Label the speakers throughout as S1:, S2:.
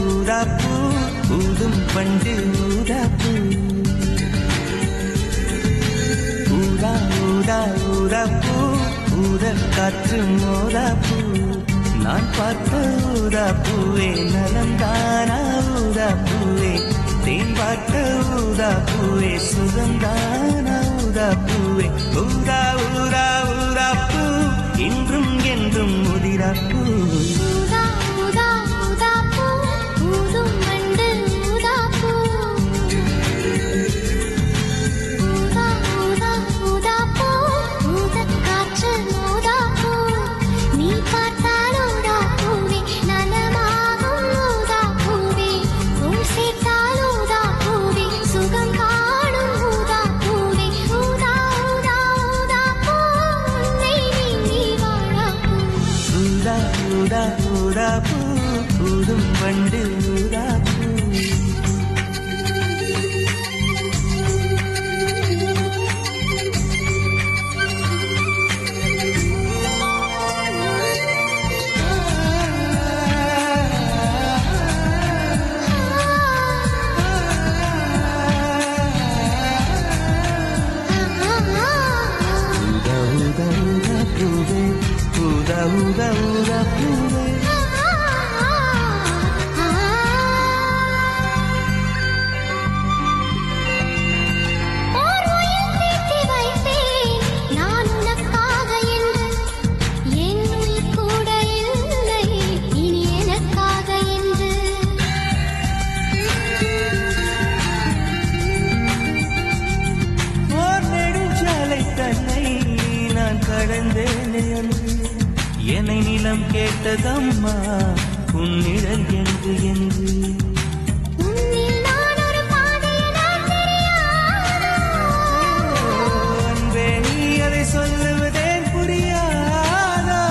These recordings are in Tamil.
S1: ஊதாப்பூ ஊதும் பண்டு ஊதாப்பூ ஊதா ஊதா ஊதாப்பூ ஊத காற்று மோதாப்பூ நான் பார்த்த ஊதாப்பூவே நலந்தானா ஊதாப்பூவே தேன் பார்த்த ஊதாப்பூவே சுகந்தானா ஊதாப்பூவே ஊதா ஊதா ஊதாப்பூ இன்றும் என்றும் முதிராப்பூ ஊதாப்பூ ஊதும் பண்டு ஊதாப்பூ ஊதா ஊதா ஊதாப்பூவே என்னை நிலம் கேட்டதம்மா உன்னிடல் என்று என்று அன்பே நீ அதை சொல்லுவதே புரியாதா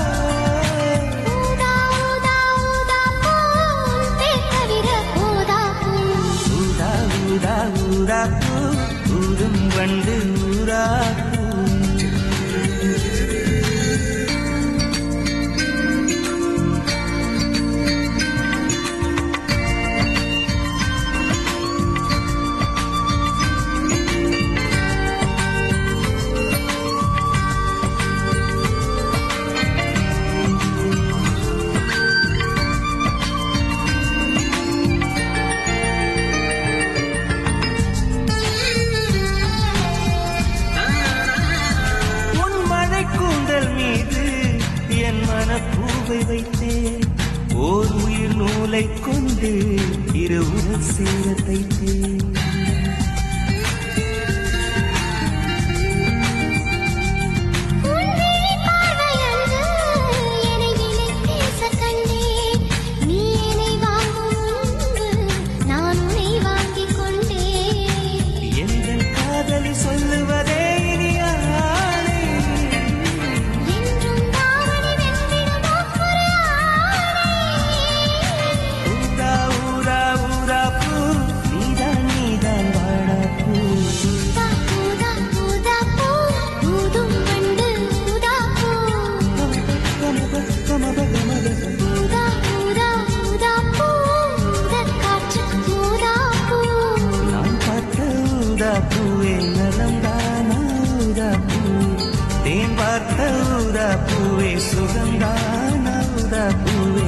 S1: ஊதா ஊதா ஊதாப்பூ ஊதும் வண்டு ஊராப்பூ பூவை வைத்தேன் ஓர் உயிர் நூலை கொண்டு இருவுடன் சேர தைத்தேன் எங்கள் காதலி சொல்லுவதே நீதான் நீதான் தேன் பார்த்த ஊதா பூவே சுகந்தான ஊதா பூவே